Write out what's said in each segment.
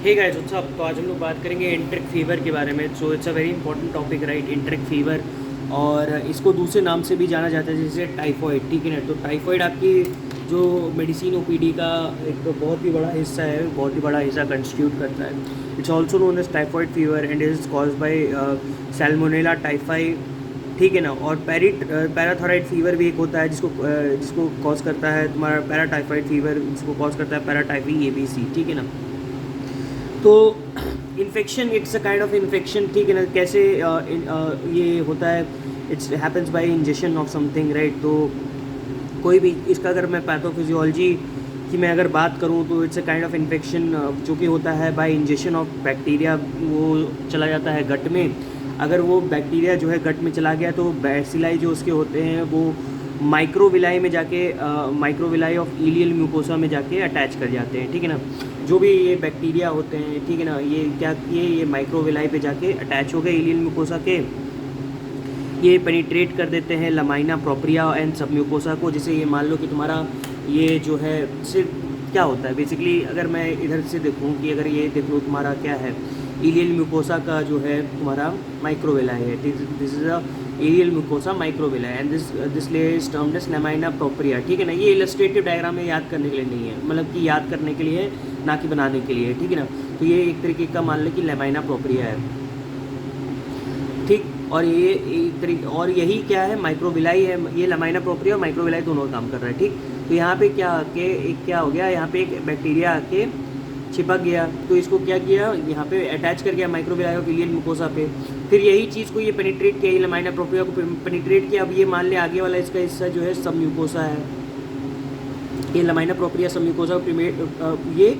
Hey guys what's up. तो आज हम लोग बात करेंगे एंट्रिक फीवर के बारे में। So it's a very important topic right, एंट्रिक fever. और इसको दूसरे नाम से भी जाना जाता है जैसे टाइफॉइड, ठीक है ना। तो टाइफॉइड आपकी जो मेडिसिन ओपीडी का एक तो बहुत ही बड़ा हिस्सा है, बहुत ही बड़ा हिस्सा कंस्टिट्यूट करता है। It's also known as typhoid fever and is cause by Salmonella typhi, ठीक है ना। और पैराथायरॉइड फीवर भी एक होता है जिसको कॉज करता है तुम्हारा पैराटाइफाइड फीवर, जिसको कॉज करता है पैराटाइफी एबीसी, ठीक है ना। तो infection, it's a kind of infection, ठीक है ना। कैसे ये होता है, it's happens bye injection of something right. तो कोई भी इसका अगर मैं पैथोफिजियोलॉजी की मैं अगर बात करूँ तो it's a kind of infection जो कि होता है बाय इंजेक्शन ऑफ बैक्टीरिया। वो चला जाता है गट में। अगर वो बैक्टीरिया जो है गट में चला गया तो बैसिलाई जो उसके होते हैं वो माइक्रोविलाई में जाके माइक्रोविलाई ऑफ इलियल म्यूकोसा में जाके अटैच कर जाते हैं, ठीक है ना। जो भी ये बैक्टीरिया होते हैं, ठीक है ना, ये क्या किए, ये माइक्रोविलाई पे जाके अटैच हो गए इलियल म्यूकोसा के। ये पेनिट्रेट कर देते हैं लमाइना प्रोप्रिया एंड सब म्यूकोसा को। जैसे ये मान लो कि तुम्हारा ये जो है सिर्फ क्या होता है बेसिकली, अगर मैं इधर से देखूँ कि अगर ये देख लो तुम्हारा क्या है, इलियल म्यूकोसा का जो है तुम्हारा माइक्रोविलाई है। This is a aerial mucosa microvilli and this layer is termed as lamina propria, ठीक है ना। ये इलस्ट्रेटिव डायग्राम में याद करने के लिए नहीं है, मतलब कि याद करने के लिए ना कि बनाने के लिए, ठीक है ना। तो ये एक तरीके का मान लें कि लमाइना प्रोप्रिया है, ठीक। और ये एक तरीके, और यही क्या है, माइक्रोविलाई है। ये लमाइना प्रोप्रिया और माइक्रोविलाई दोनों काम कर रहा है, ठीक। तो यहाँ पे क्या आके एक क्या हो गया, यहाँ पे एक बैक्टीरिया आके चिपक गया, तो इसको क्या किया, यहाँ पे अटैच कर गया माइक्रोविलाई ऑफ इलियल म्यूकोसा पे। फिर यही चीज़ को ये पेनिट्रेट किया, ये लमाइना प्रोप्रिया को पेनिट्रेट किया। अब ये मान ले आगे वाला इसका हिस्सा जो है सब म्यूकोसा है, ये लमाइना प्रोप्रिया सब म्यूकोसा ये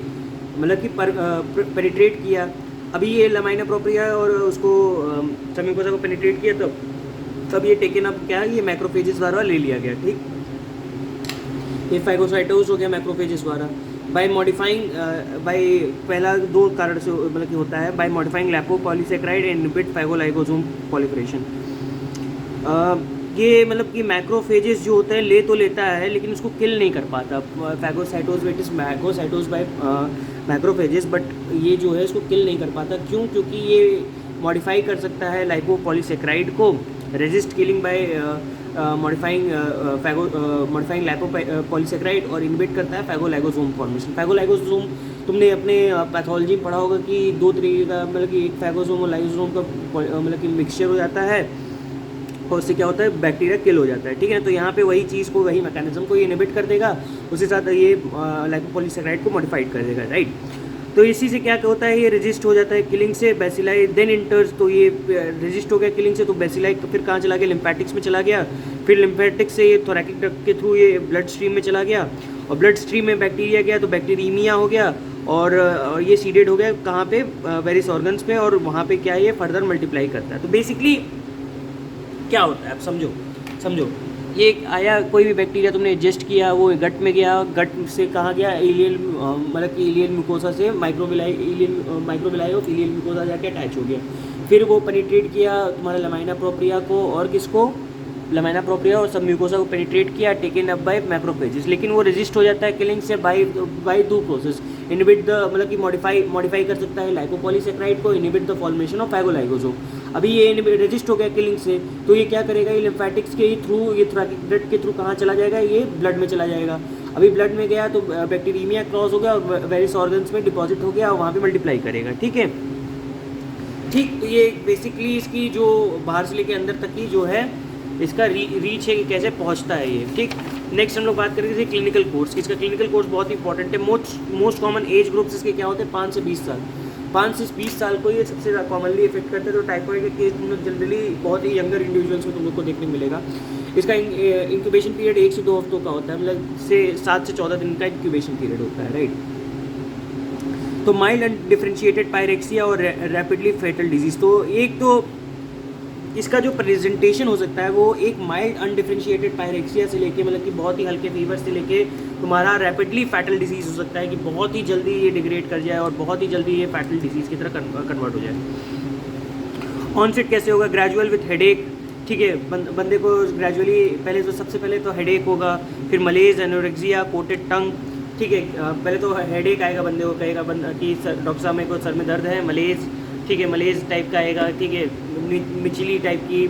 मतलब कि पेनिट्रेट किया। अभी ये लमाइना प्रोप्रिया और उसको सब म्यूकोसा को पेनिट्रेट किया, तब ये टेकन अप क्या है, ये मैक्रोफेजेस द्वारा ले लिया गया, ठीक। ये फाइगोसाइटोस हो गया मैक्रोफेजेस द्वारा बाय मॉडिफाइंग बाय, पहला दो कारण से मतलब कि होता है, by modifying lipopolysaccharide and inhibit phagolysosome proliferation. ये मतलब कि मैक्रोफेजेस जो होता है ले तो लेता है लेकिन उसको किल नहीं कर पाता। Phagocytose it is phagocytosed by macrophages, but ये जो है इसको किल नहीं कर पाता। क्यों? क्योंकि ये मॉडिफाई कर सकता है लाइपोपॉलीसेक्राइड को, रेजिस्ट किलिंग बाय मॉडिफाइंग लाइपोपॉलीसेक्राइड, और इनहिबिट करता है फैगोलाइगोसोम फॉर्मेशन। फैगोलाइगोसोम तुमने अपने पैथोलॉजी में पढ़ा होगा कि दो तरीके का, मतलब कि एक फैगोसोम और लाइसोसोम का मतलब कि मिक्सचर हो जाता है, और उससे क्या होता है, बैक्टीरिया किल हो जाता है, ठीक है। तो यहाँ पे वही चीज़ को, वही मैकेनिज्म को ये इनहिबिट कर देगा, उसके साथ ये लाइपोपॉलीसेक्राइड को मॉडिफाइड कर देगा, राइट। तो इसी से क्या होता है, ये रेजिस्ट हो जाता है किलिंग से, बेसिलाई देन इंटर्स। तो ये रेजिस्ट हो गया किलिंग से, तो बेसिलाई फिर कहाँ चला गया, लिम्फेटिक्स में चला गया। फिर लिम्फेटिक्स से ये थोरैकिक डक्ट के थ्रू ये ब्लड स्ट्रीम में चला गया, और ब्लड स्ट्रीम में बैक्टीरिया गया तो बैक्टीरीमिया हो गया, और ये सीडेड हो गया कहाँ पे, वेरियस ऑर्गन्स पे, और वहाँ पे क्या है, ये फर्दर मल्टीप्लाई करता है। तो बेसिकली क्या होता है, आप समझो ये आया कोई भी बैक्टीरिया तुमने एडजस्ट किया, वो गट में गया, गट से कहाँ गया, इलियल मतलब कि इलियल म्यूकोसा से माइक्रोविलाई ऑफ इलियल म्यूकोसा जाके अटैच हो गया। फिर वो पेनिट्रेट किया तुम्हारा लमाइना प्रोप्रिया को, और किसको, लमाइना प्रोप्रिया और सब म्यूकोसा को पेनिट्रेट किया, टेकन अप बाय मैक्रोफेजेस। लेकिन वो रेजिस्ट हो जाता है किलिंग से बाय दो प्रोसेस, इनहिबिट द मतलब कि मॉडिफाई कर सकता है लाइपोपॉलीसेक्राइड को, इनहिबिट द फॉर्मेशन ऑफ फैगोलाइगोसोम। अभी ये रेजिस्ट हो गया किलिंग से, तो ये क्या करेगा, ये लिम्फेटिक्स के थ्रू, ये थोरैकिक डक्ट के थ्रू कहाँ चला जाएगा, ये ब्लड में चला जाएगा। अभी ब्लड में गया तो बैक्टीरीमिया क्रॉस हो गया और वेरियस ऑर्गन्स में डिपॉजिट हो गया, और वहाँ पे मल्टीप्लाई करेगा, ठीक है, ठीक। तो ये बेसिकली इसकी जो बाहर से लेके अंदर तक की जो है इसका रीच है कि कैसे पहुंचता है ये, ठीक। नेक्स्ट हम लोग बात करेंगे क्लिनिकल कोर्स। इसका क्लिनिकल कोर्स बहुत इंपॉर्टेंट है। मोस्ट कॉमन एज ग्रुप्स इसके क्या होते हैं, 5 से 20 साल। 5 से 20 साल को ये सबसे कॉमनली इफेक्ट करते हैं। तो टाइफॉइड के केस तुम लोग जनरली बहुत ही यंगर इंडिविजुअल्स को तुम लोग को देखने को मिलेगा। इसका इंक्यूबेशन पीरियड 1 से 2 हफ्तों का होता है, मतलब से 7 से 14 दिन का इंक्यूबेशन पीरियड होता है, राइट। तो माइल्ड एंड डिफ्रेंशिएटेड पायरेक्सिया और रैपिडली फेटल डिजीज। तो एक तो इसका जो प्रेजेंटेशन हो सकता है वो एक माइल्ड अनडिफ्रेंशिएटेड पायरेक्सिया से लेके, मतलब कि बहुत ही हल्के फीवर से लेके तुम्हारा रैपिडली फैटल डिजीज़ हो सकता है कि बहुत ही जल्दी ये डिग्रेड कर जाए और बहुत ही जल्दी ये फैटल डिजीज़ की तरह कन्वर्ट हो जाए। ऑनसेट कैसे होगा, ग्रेजुअल विथ हेडेक, ठीक है। बंदे को ग्रेजुअली पहले तो सबसे पहले तो हेडेक होगा, फिर मलेज, एनोरेक्सिया, कोटेड टंग, ठीक है। पहले तो हेडेक आएगा, बंदे को कहेगा बंदा कि सर डॉक्टर साहब मेरे को सर में दर्द है, मलेज, ठीक है, मलेज टाइप का आएगा, ठीक है, मिचली टाइप की,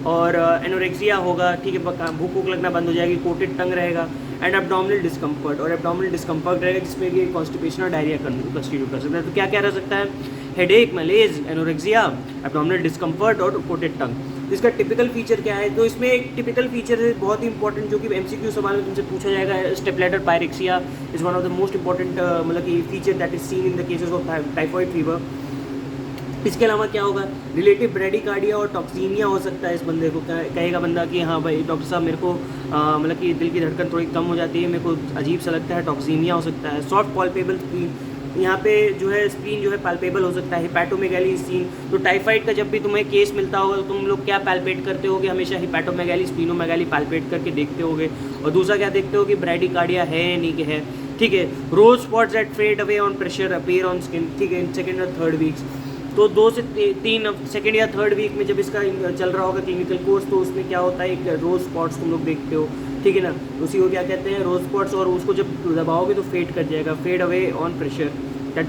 और एनोरेक्सिया होगा, ठीक है, भूख भूख लगना बंद हो जाएगी, कोटेड टंग रहेगा, एंड एब्डोमिनल डिस्कम्फर्ट, और एब्डोमिनल डिस्कम्फर्ट रहेगा जिसमें कि कॉन्स्टिपेशन और डायरिया कंस्टिट्यूट कर सकता है। तो क्या क्या रह सकता है? हेडेक, मलेज, एनोरेक्सिया, एब्डोमिनल डिस्कम्फर्ट और कोटेड टंग। इसका टिपिकल फीचर क्या है? तो इसमें एक टिपिकल फीचर है बहुत ही इंपॉर्टेंट, जो कि एमसीक्यू सवाल में तुमसे पूछा जाएगा। Step ladder pyrexia is one of the most important मतलब कि feature that is seen in the cases of typhoid fever. इसके अलावा क्या होगा? रिलेटिव ब्रेडिकार्डिया और टॉक्सीमिया हो सकता है। इस बंदे को कहेगा बंदा कि हाँ भाई डॉक्टर साहब मेरे को मतलब कि दिल की धड़कन थोड़ी कम हो जाती है, मेरे को अजीब सा लगता है, टॉक्सीमिया हो सकता है। सॉफ्ट पॉल्पेबल स्प्लीन, यहाँ पे जो है स्प्लीन जो है पैल्पेबल हो सकता है। हिपैटोमेगैली स्प्लीन, तो टाइफाइड का जब भी तुम्हें केस मिलता होगा तो तुम लोग क्या पैल्पेट करते होगे? हमेशा हिपैटोमेगैली, स्प्लीनोमेगैली पैल्पेट करके देखते होगे। और दूसरा क्या देखते हो कि ब्रेडिकार्डिया है या नहीं है, ठीक है। Rose spots that fade away on pressure appear on skin, ठीक है, इन सेकेंड और थर्ड वीक्स। तो 2 से 3 सेकेंड या थर्ड वीक में जब इसका चल रहा होगा क्लिनिकल कोर्स, तो उसमें क्या होता है, एक रोज स्पॉट्स तुम लोग देखते हो, ठीक है ना, उसी को क्या कहते हैं? Rose spots. और उसको जब दबाओगे तो फेड कर जाएगा, fade away on pressure, that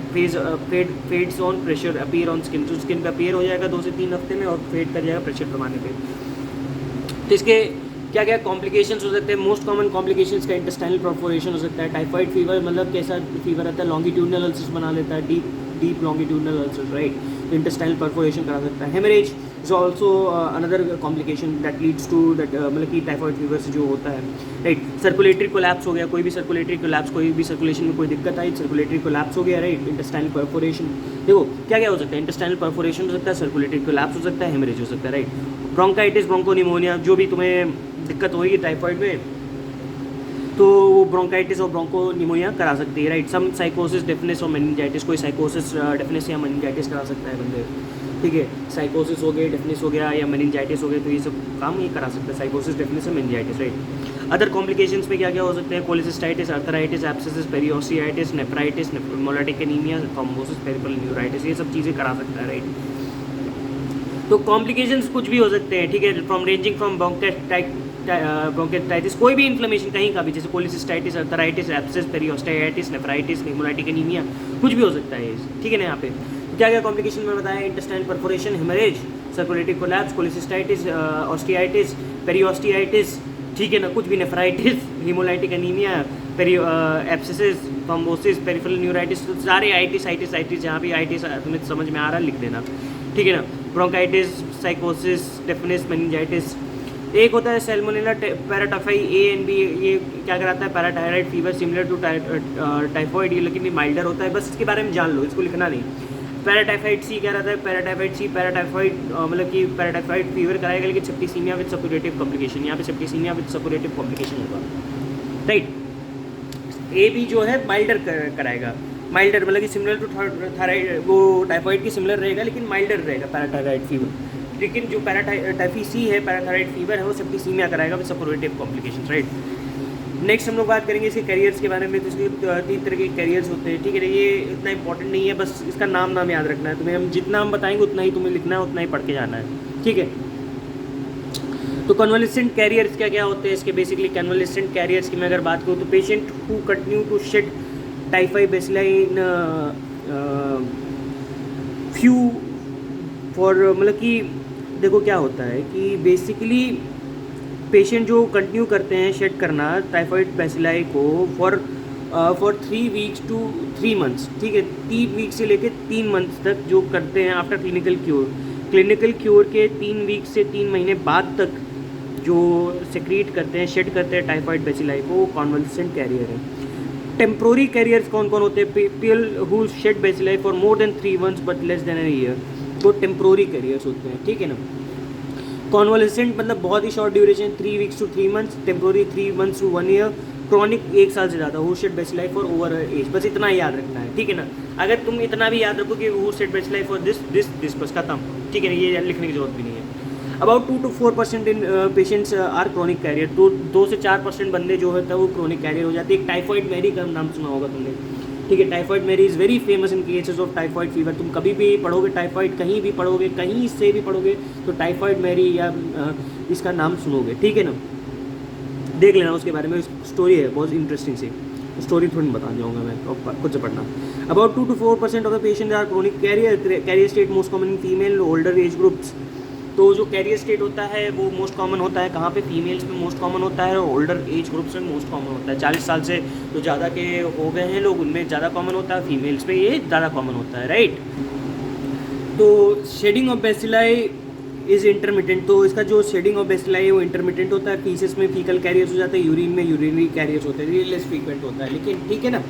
fades on pressure appear on skin, तो स्किन पे अपीयर हो जाएगा 2 से 3 हफ्ते में और फेड कर जाएगा प्रेशर पैमाने पे। तो इसके क्या क्या कॉम्प्लिकेशंस हो सकते हैं? मोस्ट कॉमन कॉम्प्लिकेशंस का इंटेस्टाइनल परफोरेशन हो सकता है। टाइफाइड फीवर मतलब कैसा फीवर आता है? लॉन्गिट्यूडनल अल्सर्स बना लेता है, deep longitudinal ulcers, right. Intestinal perforation करा सकता है। Haemorrhage is also another complication that leads to that मतलब कि टाइफाइड फीवर से जो होता है, राइट। सर्कुलेटरी कोलैप्स हो गया, कोई भी सर्कुलेटरी कोलैप्स, कोई भी सर्कुलेशन में कोई दिक्कत आई, सर्कुलेटरी कोलैप्स हो गया, राइट। इंटेस्टाइनल परफोरेशन, देखो क्या क्या हो सकता है? इंटेस्टाइनल परफोरेशन हो सकता है, सर्कुलेटरी कोलैप्स हो सकता है, हेमरेज हो सकता है, राइट। ब्रोंकाइटिस, ब्रोंकोनिमोनिया, जो भी तुम्हें दिक्कत होगी टाइफाइड में, तो वो ब्रोंकाइटिस और ब्रोंकोनिमोनिया करा सकती है, राइट। सम साइकोसिस, डेफनेस और मेनिंजाइटिस, कोई साइकोसिस, डेफनेस या मेनिंजाइटिस करा सकता है बंदे, ठीक है। साइकोसिस हो गए, डेफनेस हो गया या मेनिंजाइटिस हो गए, तो ये सब काम ये करा सकता है, साइकोसिस, डेफनेस और मेनिंजाइटिस, राइट। अदर कॉम्प्लिकेशंस में क्या क्या हो सकते हैं? Cholecystitis, arthritis, abscesses, periostitis, nephritis, haemolytic anaemia, thrombosis, peripheral neuritis, ये सब चीज़ें करा सकता है, राइट। तो कॉम्प्लिकेशंस कुछ भी हो सकते हैं, ठीक है, फ्रॉम रेंजिंग फ्रॉम ब्रोंकाइटिस, कोई भी इन्फ्लेमेशन कहीं का भी, जैसे cholecystitis, arthritis, abscess, periostitis, nephritis, haemolytic anaemia, कुछ भी हो सकता है, ठीक है ना। यहाँ पे क्या क्या कॉम्प्लिकेशन में बताया? Intestinal perforation, haemorrhage, circulatory collapse, cholecystitis, osteitis, periostitis, ठीक है ना, कुछ भी, nephritis, haemolytic anaemia, abscesses, thrombosis, peripheral neuritis, तो सारे आइटिस जहाँ भी आइटिस तुम्हें समझ में आ रहा है लिख देना, ठीक है ना। ब्रोंकाइटिस, साइकोसिस, डेफनेस, मेनिंजाइटिस। एक होता है salmonella paratyphi A and B, ये क्या कराता है? Paratyphoid fever similar to typhoid, ये लेकिन ये माइल्डर होता है, बस इसके बारे में जान लो, इसको लिखना नहीं। पैराटाइफाइड सी क्या रहता है? पैराटाइफाइड सी पैराटाइफाइड मतलब कि पैराटाइफाइड फीवर कराएगा, लेकिन सेप्टिसीमिया विद सपोरेटिव कॉम्प्लिकेशन, यहाँ पे सेप्टिसीमिया विद सपोरेटिव कॉम्प्लिकेशन होगा, राइट। ए बी जो है माइल्डर कराएगा, माइल्डर मतलब कि सिमिलर टू थायराइड, वो टाइफॉइड की सिमिलर रहेगा लेकिन माइल्डर रहेगा पैराटाइफाइड फीवर। लेकिन जो पैराटाइफी सी है, पैराथायराइड फीवर है, वो सेप्टिसीमिया कराएगा with suppurative complication, right. Next हम लोग बात करेंगे इसके कैरियर्स के बारे में। तो इसके 3 तरह के कैरियर्स होते हैं, ठीक है। ये इतना इंपॉर्टेंट नहीं है, बस इसका नाम याद रखना है तुम्हें। हम जितना हम बताएंगे उतना ही तुम्हें लिखना है, उतना ही पढ़ के जाना है, ठीक है। तो कन्वालेसेंट कैरियर्स क्या क्या होते हैं इसके? बेसिकली कन्वालेसेंट कैरियर्स की मैं अगर बात करूँ तो patient who continue to shed typhi bacilli in few for, मतलब कि देखो क्या होता है कि बेसिकली पेशेंट जो कंटिन्यू करते हैं शेड करना टाइफाइड बेसिलाई को फॉर 3 वीक्स टू 3 मंथ्स, ठीक है, 3 वीक से लेकर 3 मंथ्स तक जो करते हैं आफ्टर क्लिनिकल क्योर के 3 वीक से 3 महीने बाद तक जो सेक्रीट करते हैं, शेड करते हैं टाइफाइड बेसिलाई को, कॉन्वलेसेंट कैरियर है। टेम्प्रोरी कैरियर्स कौन कौन होते हैं? People who shed bacilli for more than 3 months but less than an year, तो टेम्प्रोरी कैरियर्स होते हैं, ठीक है ना। कॉन्वलेसेंट मतलब बहुत ही short duration, 3 weeks to 3 months, temporary 3 months to 1 year, chronic 1 साल से ज़्यादा, who shed bacilli for over age, बस इतना ही याद रखना है, ठीक है ना। अगर तुम इतना भी याद रखो कि who shed bacilli for this बस खत्म, ठीक है ना, ये लिखने की जरूरत भी नहीं है। About 2 to 4% in patients are chronic carrier, तो 2 से 4% बंदे जो होता है वो क्रॉनिक कैरियर हो जाते हैं। एक टाइफॉइड मैरी का नाम सुना होगा तुमने, ठीक है। Typhoid Mary is very famous in cases of typhoid fever. तुम कभी भी पढ़ोगे टाइफॉइड, कहीं भी पढ़ोगे, कहीं से भी पढ़ोगे तो टाइफॉइड मैरी या इसका नाम सुनोगे, ठीक है ना। देख लेना उसके बारे में, स्टोरी है बहुत इंटरेस्टिंग सी। स्टोरी थोड़ी बता जाऊँगा मैं, तो खुद से पढ़ना। About 2 to 4% of the patient are chronic carrier state most common in female older age groups. तो जो कैरियर स्टेट होता है वो मोस्ट कॉमन होता है कहाँ पे, फीमेल्स में मोस्ट कॉमन होता है और ओल्डर एज ग्रुप्स में मोस्ट कॉमन होता है। 40 साल से जो ज़्यादा के हो गए हैं लोग उनमें ज़्यादा कॉमन होता है, फीमेल्स में ये ज़्यादा कॉमन होता है, राइट। तो shedding of bacilli is intermittent, तो इसका जो शेडिंग ऑफ बेसिलाई है वो इंटरमिटेंट होता है। फीसेस में फीकल कैरियर्स हो जाते हैं, यूरिन में यूरिनरी कैरियर्स होते हैं, ये लेस फ्रीक्वेंट होता है, लेकिन ठीक है ना।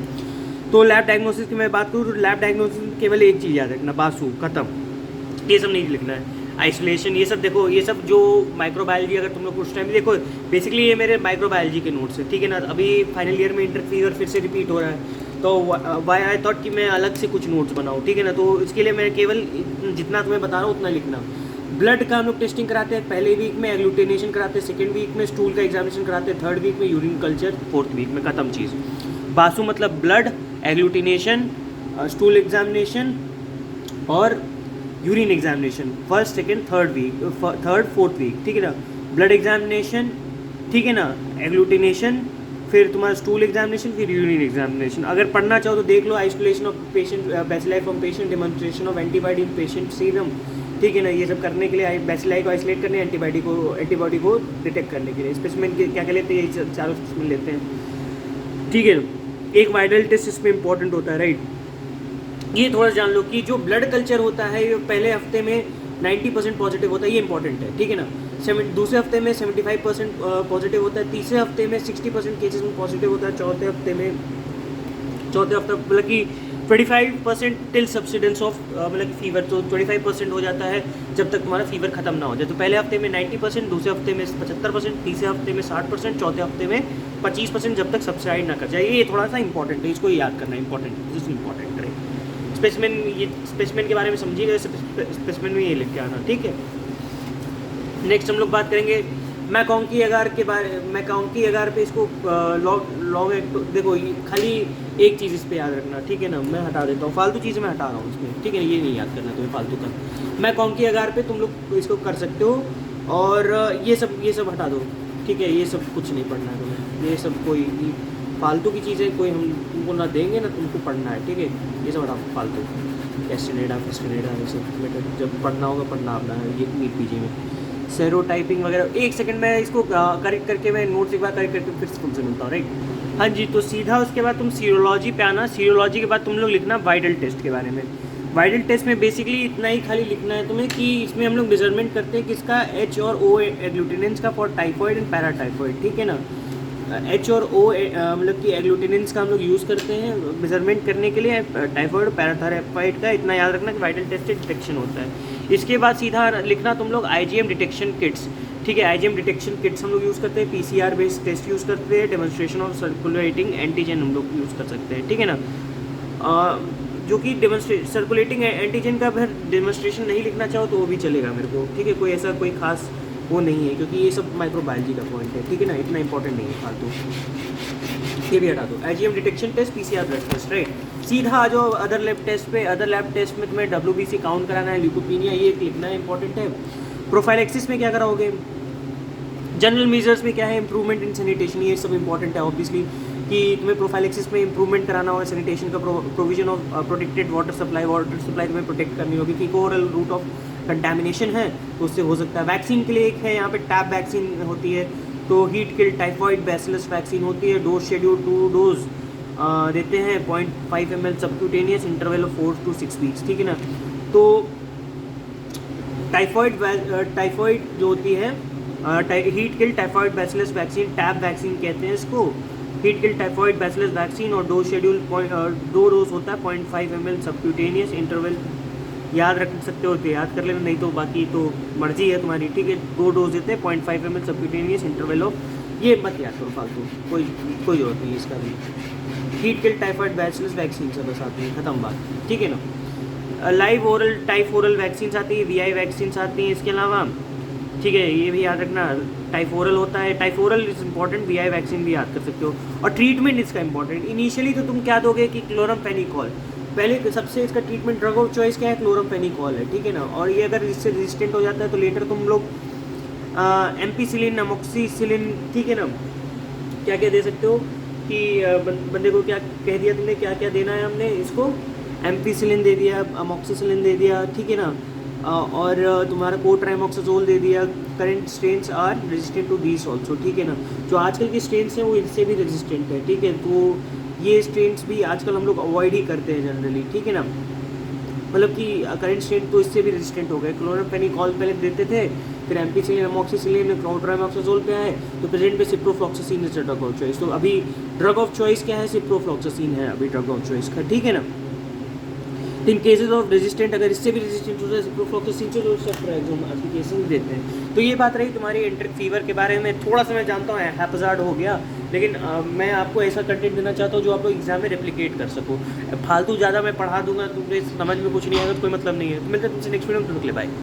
तो लैब डायग्नोसिस की मैं बात करूँ तो लैब डायग्नोसिस में केवल एक चीज़ याद रखना, बासु, खत्म, ये सब नहीं लिखना है। आइसोलेशन ये सब देखो, ये सब जो माइक्रोबायोलॉजी अगर तुम लोग कुछ टाइम देखो, बेसिकली ये मेरे माइक्रोबायोलॉजी के नोट्स है, ठीक है ना। अभी फाइनल ईयर में इंटर फीवर फिर से रिपीट हो रहा है, तो वाई आई थॉट कि मैं अलग से कुछ नोट्स बनाऊँ, ठीक है ना। तो इसके लिए मैं केवल जितना तुम्हें बता रहा हूँ उतना लिखना। ब्लड का हम लोग टेस्टिंग कराते हैं पहले वीक में, एग्लूटिनेशन कराते हैं सेकेंड वीक में, स्टूल का एग्जामिनेशन कराते हैं थर्ड वीक में, यूरिन कल्चर फोर्थ वीक में, खत्म चीज़। बासु मतलब ब्लड, एग्लूटिनेशन, स्टूल एग्जामिनेशन और urine examination first second third week, third fourth week, ठीक है ना। ब्लड एग्जामिनेशन, ठीक है ना, एग्लूटिनेशन, फिर तुम्हारा स्टूल एग्जामिनेशन, फिर यूरिन एग्जामिनेशन। अगर पढ़ना चाहो तो देख लो, isolation of patient, bacilli from patient, demonstration of antibody in patient serum, ठीक है ना। ये सब करने के लिए बैसिलाई को आइसोलेट करने, एंटीबॉडी को डिटेक्ट करने के लिए स्पेसिमेन क्या क्या लेते हैं, यही चारों स्पेसिमेन लेते हैं, ठीक है। एक वाइरल टेस्ट इसमें इंपॉर्टेंट होता है, राइट। ये थोड़ा जान लो कि जो ब्लड कल्चर होता है ये पहले हफ्ते में 90% पॉजिटिव होता है, ये इंपॉर्टेंट है, ठीक है ना। दूसरे हफ्ते में 75% पॉजिटिव होता है, तीसरे हफ्ते में 60% केसेस में पॉजिटिव होता है, चौथे हफ्ते मतलब कि 25% टिल सब्सिडेंस ऑफ मतलब फीवर, तो 25% हो जाता है जब तक तुम्हारा फीवर खत्म ना हो जाए। तो पहले हफ्ते में 90%, दूसरे हफ्ते में 75%, तीसरे हफ्ते में 60%, चौथे हफ्ते में 25% जब तक सब्सिडाइड ना कर जाए। ये थोड़ा सा इंपॉर्टेंट है, इसको याद करना इंपॉर्टेंट है, दिस इंपॉर्टेंट है। स्पेसिमेन, ये स्पेसिमेन के बारे में समझिए गए, स्पेसिमेन में ये लिख के आना, ठीक है। नेक्स्ट हम लोग बात करेंगे मैकॉन्की अगार के बारे, मैकॉन्की अगार पे इसको लॉन्ग देखो, खाली एक चीज़ इस पर याद रखना, ठीक है ना। मैं हटा देता हूँ, फालतू चीज़ें मैं हटा रहा हूँ इसमें, ठीक है। ये नहीं याद करना तुम्हें फालतू का। मैकॉन्की अगार पे तुम लोग इसको कर सकते हो, और ये सब हटा दो, ठीक है। ये सब कुछ नहीं पढ़ना है तुम्हें, ये सब कोई फालतू की चीज़ें कोई हम तुमको ना देंगे ना तुमको पढ़ना है, ठीक है। ये सब हटा फालतू, एस्टिनेडा फेस्टिनेडा ये सब जब पढ़ना होगा पढ़ना अपना है, ये नीट पीजी में सेरोटाइपिंग वगैरह। एक सेकंड मैं इसको करेक्ट करके मैं नोट्स एक बार करेक्ट करके फिर से तुमसे मिलता हूँ, राइट। हाँ जी, तो सीधा उसके बाद तुम सीरोलॉजी पे आना। सीरोलॉजी के बाद तुम लोग लिखना वाइडल टेस्ट के बारे में। वाइडल टेस्ट में बेसिकली इतना ही खाली लिखना है तुम्हें कि इसमें हम लोग मेजरमेंट करते हैं किसका, एच और ओ एग्लूटिनेंस का फॉर टाइफॉइड एंड पैराटाइफॉइड, ठीक है ना। एच और ओ मतलब कि एग्लूटिनेंस का हम लोग यूज़ करते हैं मेजरमेंट करने के लिए टाइफॉइड और पैराथाइफॉइड का। इतना याद रखना कि वाइटल टेस्ट से डिटेक्शन होता है। इसके बाद सीधा लिखना तुम लोग आईजीएम डिटेक्शन किट्स, ठीक है। आईजीएम डिटेक्शन किट्स हम लोग यूज़ करते हैं, पीसीआर बेस्ड टेस्ट यूज़ करते हैं, डेमोन्स्ट्रेशन ऑफ सर्कुलेटिंग एंटीजन हम लोग यूज़ कर सकते हैं, ठीक है ना। जो कि सर्कुलेटिंग एंटीजन का फिर डेमोन्स्ट्रेशन नहीं लिखना चाहो तो वो भी चलेगा मेरे को, ठीक है। कोई ऐसा कोई खास वो नहीं है, क्योंकि ये सब माइक्रोबायोलॉजी का पॉइंट है, ठीक है ना। इतना इंपॉर्टेंट नहीं है फालतू, ये भी हटा दो। IgM detection test, PCR blood test, right. सीधा आ जाओ अदर लैब टेस्ट पे। अदर लैब टेस्ट में तुम्हें WBC काउंट कराना है, ल्यूकोपीनिया ये लिखना है, इंपॉर्टेंट है। प्रोफाइलेक्सिस में क्या कराओगे, जनरल मेजर्स में क्या है, इंप्रूवमेंट इन सैनिटेशन, ये सब इंपॉर्टेंट है ऑब्वियसली कि तुम्हें प्रोफाइलेक्सिस में इंप्रूवमेंट कराना होगा। सैनिटेशन का provision of protected water supply तुम्हें प्रोटेक्ट करनी होगी, क्योंकि ओवरऑल रूट ऑफ कंटैमिनेशन है तो उससे हो सकता है। वैक्सीन के लिए एक है यहाँ पे टैब वैक्सीन होती है, तो heat kill typhoid bacillus vaccine होती है। डोज शेड्यूल 2 डोज देते हैं 0.5 ml subcutaneous, interval of 4 to 6 weeks, ठीक है ना। तो टाइफॉइड जो होती है heat kill typhoid bacillus vaccine, tab vaccine कहते हैं इसको, heat kill typhoid bacillus vaccine. और डोज शेड्यूल 2 डोज होता है 0.5 ml सबक्यूटेनियस, इंटरवल याद रख सकते हो तो याद कर लेना, नहीं तो बाकी तो मर्जी है तुम्हारी, ठीक है। 2 डोज देते हैं 0.5 ml सबक्यूटेनियस, इंटरवल ऑफ, ये मत याद करो फालतू, कोई जरूरत नहीं इसका भी। Heat kill typhoid bacillus vaccine सब बस आती है, खत्म बात, ठीक है ना। लाइव ओरल टाइफोरल वैक्सीन आती है, VI वैक्सीन आती हैं इसके अलावा, ठीक है। ये भी याद रखना, टाइफोरल होता है, टाइफोरल इज इंपॉर्टेंट, VI वैक्सीन भी याद कर सकते हो। और ट्रीटमेंट इसका इंपॉर्टेंट, इनिशियली तो तुम क्या दोगे कि क्लोरमफेनिकॉल, पहले सबसे इसका ट्रीटमेंट ड्रग ऑफ चॉइस क्या है, क्लोरमफेनिकॉल है, ठीक है ना। और ये अगर इससे रेजिस्टेंट हो जाता है तो लेटर तुम लोग एम्पीसिलिन, अमोक्सिसिलिन, ठीक है ना, क्या क्या दे सकते हो, कि बंदे को क्या कह दिया तुमने, क्या क्या देना है हमने इसको, एम्पीसिलिन दे दिया, अमोक्सिसिलिन दे दिया, ठीक है ना, और तुम्हारा कोट्राइमोक्साजोल दे दिया। Current strains are resistant to these also, ठीक है ना। जो आजकल के स्ट्रेन्स हैं वो इनसे भी रेजिस्टेंट है, ठीक है। तो ये स्ट्रेन्स भी आजकल हम लोग अवॉइड ही करते हैं जनरली, ठीक है ना। मतलब कि करंट स्ट्रेन तो इससे भी रेजिस्टेंट हो गए। क्लोरापेनिकॉल पहले देते थे, फिर एम्पीसिलिन, अमोक्सिसिलिन, क्लोट्राइमोक्साजोल पे आए, तो प्रेजेंट पे ciprofloxacin is drug of choice. तो अभी ड्रग ऑफ चॉइस क्या है, सिप्रोफ्लॉक्सासिन है अभी ड्रग ऑफ चॉइस का, ठीक है ना। इन केसेस ऑफ रेजिस्टेंट, अगर इससे भी रेजिस्टेंट हो जाए सिप्रोफ्लॉक्सासिन से, तो जो हम आज के केसेस में देते हैं। तो ये बात रही तुम्हारी एंट्रिक फीवर के बारे में। थोड़ा सा मैं जानता हूँ हैप्पजार्ड हो गया, लेकिन मैं आपको ऐसा कंटेंट देना चाहता हूँ जो आप लोग एग्जाम में रेप्लिकेट कर सको। फालतू ज़्यादा मैं पढ़ा दूंगा, तुमने समझ में कुछ नहीं आएगा तो कोई मतलब नहीं है। तो मिलते हैं तुमसे नेक्स्ट वीडियो में, बाय।